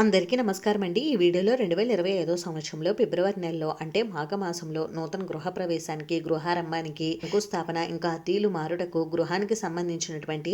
అందరికీ నమస్కారం అండి. ఈ వీడియోలో 2025 సంవత్సరంలో ఫిబ్రవరి నెలలో అంటే మాఘమాసంలో నూతన గృహ ప్రవేశానికి, గృహారంభానికి, శంకుస్థాపన ఇంకా అద్దీలు మారుటకు గృహానికి సంబంధించినటువంటి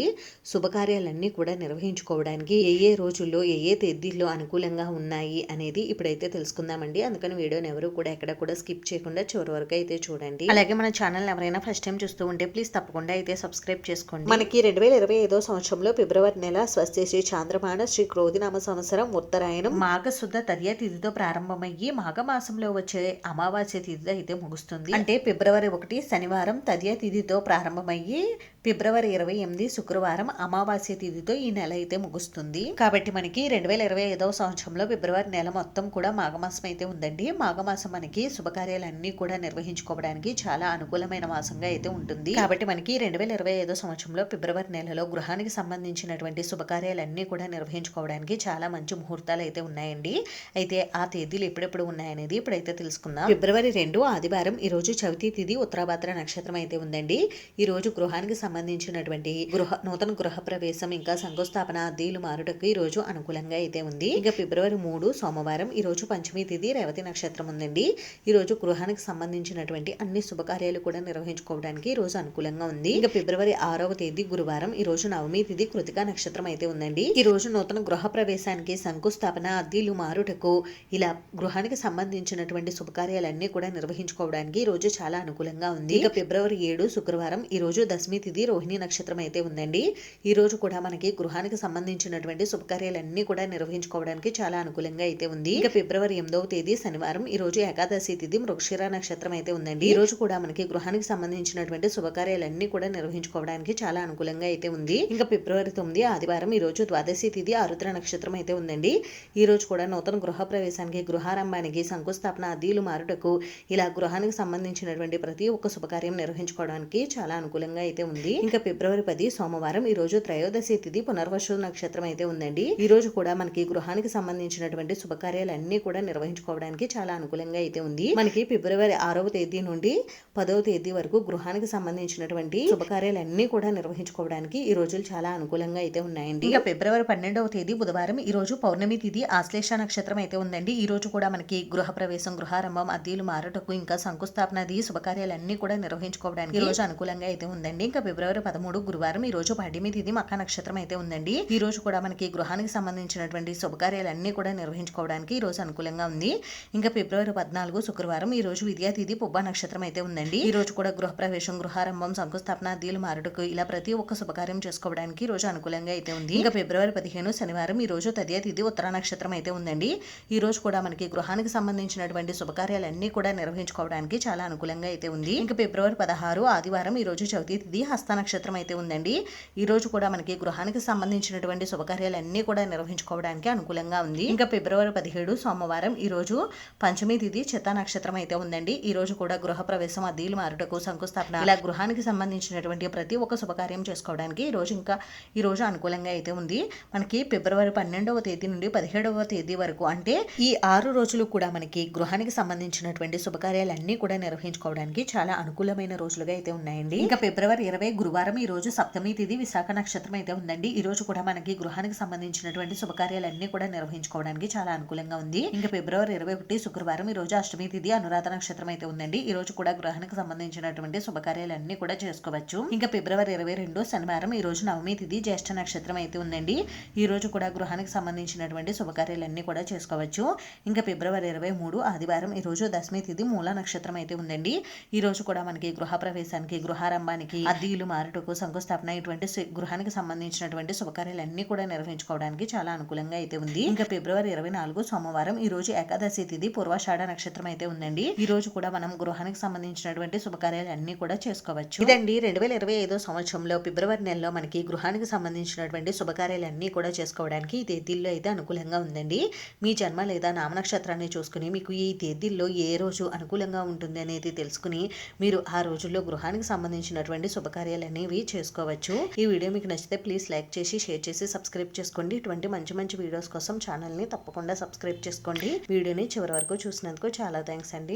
శుభకార్యాలన్నీ కూడా నిర్వహించుకోవడానికి ఏ రోజుల్లో ఏ తేదీల్లో అనుకూలంగా ఉన్నాయి అనేది ఇప్పుడైతే తెలుసుకుందామండి. అందుకని వీడియోని ఎవరు కూడా ఎక్కడ కూడా స్కిప్ చేయకుండా చివరి వరకు అయితే చూడండి. అలాగే మన ఛానల్ ఎవరైనా ఫస్ట్ టైం చూస్తూ ఉంటే ప్లీజ్ తప్పకుండా అయితే సబ్స్క్రైబ్ చేసుకోండి. మనకి 2025 సంవత్సరంలో ఫిబ్రవరి నెల స్వస్తి శ్రీ చాంద్రమాన శ్రీ క్రోధినామ సంవత్సరం ఉత్తరాయణం మాఘశుద్ధ తదియ తిథితో ప్రారంభమయ్యి మాఘమాసంలో వచ్చే అమావాస్య తిథితో అయితే ముగుస్తుంది. అంటే ఫిబ్రవరి 1 శనివారం తదియ తిథితో ప్రారంభమయ్యి ఫిబ్రవరి 28 శుక్రవారం అమావాస్య తిథితో ఈ నెల అయితే ముగుస్తుంది. కాబట్టి మనకి 2025 సంవత్సరంలో ఫిబ్రవరి నెల మొత్తం కూడా మాఘమాసం అయితే ఉందండి. మాఘమాసం మనకి శుభకార్యాలన్నీ కూడా నిర్వహించుకోవడానికి చాలా అనుకూలమైన మాసంగా అయితే ఉంటుంది. కాబట్టి మనకి 2025 సంవత్సరంలో ఫిబ్రవరి నెలలో గృహానికి సంబంధించినటువంటి శుభకార్యాలన్నీ కూడా నిర్వహించుకోవడానికి చాలా మంచి ముహూర్తాలు అయితే ఉన్నాయండి. అయితే ఆ తేదీలు ఎప్పుడెప్పుడు ఉన్నాయనేది ఇప్పుడైతే తెలుసుకుందాం. ఫిబ్రవరి 2 ఆదివారం ఈ రోజు చవితి తిథి ఉత్తరాభాద్ర నక్షత్రం అయితే ఉందండి. ఈ రోజు గృహానికి సంబంధించినటువంటి నూతన గృహ ప్రవేశం ఇంకా శంకుస్థాపన అద్దీలు మారుటకు ఈ రోజు అనుకూలంగా అయితే ఉంది. ఇంకా ఫిబ్రవరి 3 సోమవారం ఈ రోజు పంచమి తిథి రేవతి నక్షత్రం ఉందండి. ఈ రోజు గృహానికి సంబంధించినటువంటి అన్ని శుభకార్యాలు కూడా నిర్వహించుకోవడానికి ఈ రోజు అనుకూలంగా ఉంది. ఇంకా ఫిబ్రవరి 6వ తేదీ గురువారం ఈ రోజు నవమి తిథి కృతికా నక్షత్రం అయితే ఉందండి. ఈ రోజు నూతన గృహ ప్రవేశానికి శంకుస్థాపన అద్దీలు మారుటకు ఇలా గృహానికి సంబంధించినటువంటి శుభకార్యాలన్నీ కూడా నిర్వహించుకోవడానికి ఈ రోజు చాలా అనుకూలంగా ఉంది. ఇక ఫిబ్రవరి 7 శుక్రవారం ఈ రోజు దశమి తిథి రోహిణి నక్షత్రం అయితే ఉందండి. ఈ రోజు కూడా మనకి గృహానికి సంబంధించినటువంటి శుభకార్యాలన్నీ కూడా నిర్వహించుకోవడానికి చాలా అనుకూలంగా అయితే ఉంది. ఇక ఫిబ్రవరి 8వ తేదీ శనివారం ఈ రోజు ఏకాదశి తిథి మృగశిర నక్షత్రం అయితే ఉందండి. ఈ రోజు కూడా మనకి గృహానికి సంబంధించినటువంటి శుభకార్యాలన్నీ కూడా నిర్వహించుకోవడానికి చాలా అనుకూలంగా అయితే ఉంది. ఇంకా ఫిబ్రవరి 9 ఆదివారం ఈ రోజు ద్వాదశి తిథి ఆరుద్ర నక్షత్రం అయితే ఉందండి. ఈ రోజు కూడా నూతన గృహ ప్రవేశానికి, గృహారంభానికి, శంకుస్థాపన అద్దీలు మారుటకు ఇలా గృహానికి సంబంధించినటువంటి ప్రతి ఒక్క శుభకార్యం నిర్వహించుకోవడానికి చాలా అనుకూలంగా అయితే ఉంది. ఇంకా ఫిబ్రవరి 10 సోమవారం ఈ రోజు త్రయోదశి తిథి పునర్వసు నక్షత్రం అయితే ఉందండి. ఈ రోజు కూడా మనకి గృహానికి సంబంధించినటువంటి శుభకార్యాలన్నీ కూడా నిర్వహించుకోవడానికి చాలా అనుకూలంగా అయితే ఉంది. మనకి ఫిబ్రవరి 6వ తేదీ నుండి 10వ తేదీ వరకు గృహానికి సంబంధించినటువంటి శుభకార్యాలన్నీ కూడా నిర్వహించుకోవడానికి ఈ రోజులు చాలా అనుకూలంగా అయితే ఉన్నాయండి. ఇంకా ఫిబ్రవరి 12వ తేదీ బుధవారం ఈ రోజు పౌర్ణమి తిథి ఆశ్లేష నక్షత్రం అయితే ఉందండి. ఈ రోజు కూడా మనకి గృహ ప్రవేశం, గృహారంభం, అద్దీలు మారుటకు ఇంకా శంకుస్థాపన శుభకార్యాలన్నీ కూడా నిర్వహించుకోవడానికి ఈ రోజు అనుకూలంగా అయితే ఉందండి. ఇంకా ఫిబ్రవరి 13 గురువారం ఈ రోజు పాడ్యమి తిథి మఖ నక్షత్రం అయితే ఉందండి. ఈ రోజు కూడా మనకి గృహానికి సంబంధించినటువంటి శుభకార్యాలన్నీ కూడా నిర్వహించుకోవడానికి ఈ రోజు అనుకూలంగా ఉంది. ఇంకా ఫిబ్రవరి 14 శుక్రవారం ఈ రోజు విద్యా తిథి పుబ్బ నక్షత్రం అయితే ఉందండి. ఈ రోజు కూడా గృహ ప్రవేశం, గృహారంభం, శంకుస్థాపన అద్దీలు మారుటకు ఇలా ప్రతి ఒక్క శుభకార్యం చేసుకోవడానికి ఈ రోజు అనుకూలంగా అయితే ఉంది. ఇంకా ఫిబ్రవరి 15 శనివారం ఈ రోజు తదియ తిథి ఉత్తర నక్షత్రం అయితే ఉందండి. ఈ రోజు కూడా మనకి గృహానికి సంబంధించినటువంటి శుభకార్యాలన్నీ కూడా నిర్వహించుకోవడానికి చాలా అనుకూలంగా అయితే ఉంది. ఇంకా ఫిబ్రవరి 16 ఆదివారం ఈ రోజు చవితి తిథి హస్త నక్షత్రం అయితే ఉందండి. ఈ రోజు కూడా మనకి గృహానికి సంబంధించినటువంటి శుభకార్యాలన్నీ కూడా నిర్వహించుకోవడానికి అనుకూలంగా ఉంది. ఇంకా ఫిబ్రవరి 17 సోమవారం ఈ రోజు పంచమి తిథి చిత్త నక్షత్రం అయితే ఉందండి. ఈ రోజు కూడా గృహ ప్రవేశం, అద్దీలు మారుటకు, శంకుస్థాపన ఇలా గృహానికి సంబంధించినటువంటి ప్రతి ఒక్క శుభకార్యం చేసుకోవడానికి ఈ రోజు అనుకూలంగా అయితే ఉంది. మనకి ఫిబ్రవరి 12వ తేదీ నుండి 17వ తేదీ వరకు అంటే ఈ 6 రోజులు కూడా మనకి గృహానికి సంబంధించినటువంటి శుభకార్యాలన్నీ కూడా నిర్వహించుకోవడానికి చాలా అనుకూలమైన రోజులుగా అయితే ఉన్నాయండి. ఇంకా ఫిబ్రవరి 20 గురువారం ఈ రోజు సప్తమి తిథి విశాఖ నక్షత్రం అయితే ఉందండి. ఈ రోజు కూడా మనకి గృహానికి సంబంధించినటువంటి శుభకార్యాలన్నీ కూడా నిర్వహించుకోవడానికి చాలా అనుకూలంగా ఉంది. ఇంకా ఫిబ్రవరి 21 శుక్రవారం ఈ రోజు అష్టమి తిథి అనురాధ నక్షత్రం అయితే ఉందండి. ఈ రోజు కూడా గృహానికి సంబంధించినటువంటి శుభకార్యాలన్నీ కూడా చేసుకోవచ్చు. ఇంకా ఫిబ్రవరి 22 శనివారం ఈ రోజు నవమి తిథి జ్యేష్ఠ నక్షత్రం అయితే ఉందండి. ఈ రోజు కూడా గృహానికి సంబంధించినటువంటి శుభకార్యాలన్నీ కూడా చేసుకోవచ్చు. ఇంకా ఫిబ్రవరి 23 ఆదివారం ఈ రోజు దశమి తిథి మూల నక్షత్రం అయితే ఉందండి. ఈ రోజు కూడా మనకి గృహ ప్రవేశానికి, గృహారంభానికి, అద్దీలు మారుటకు, శంకుస్థాపన ఇటువంటి గృహానికి సంబంధించినటువంటి శుభకార్యాలన్నీ కూడా నిర్వహించుకోవడానికి చాలా అనుకూలంగా అయితే ఉంది. ఇంకా ఫిబ్రవరి 24 సోమవారం ఈ రోజు ఏకాదశి తిథి పూర్వాషాఢ నక్షత్రం అయితే ఉందండి. ఈ రోజు కూడా మనం గృహానికి సంబంధించినటువంటి శుభకార్యాలన్నీ కూడా చేసుకోవచ్చు. ఇదండి 2025 సంవత్సరంలో ఫిబ్రవరి నెలలో మనకి గృహానికి సంబంధించినటువంటి శుభకార్యాలన్నీ కూడా చేసుకోవడానికి ఈ తేదీల్లో అయితే అనుకూలంగా ఉందండి. మీ జన్మ లేదా నామ నక్షత్రాన్ని చూసుకుని మీకు ఈ తేదీల్లో ఏ రోజు అనుకూలంగా ఉంటుంది అనేది తెలుసుకుని మీరు ఆ రోజుల్లో గృహానికి సంబంధించినటువంటి శుభకార్యాలు అనేవి చేసుకోవచ్చు. ఈ వీడియో మీకు నచ్చితే ప్లీజ్ లైక్ చేసి, షేర్ చేసి, సబ్స్క్రైబ్ చేసుకోండి. ఇటువంటి మంచి మంచి వీడియోస్ కోసం ఛానల్ని తప్పకుండా సబ్స్క్రైబ్ చేసుకోండి. వీడియోని చివరి వరకు చూసినందుకు చాలా థ్యాంక్స్ అండి.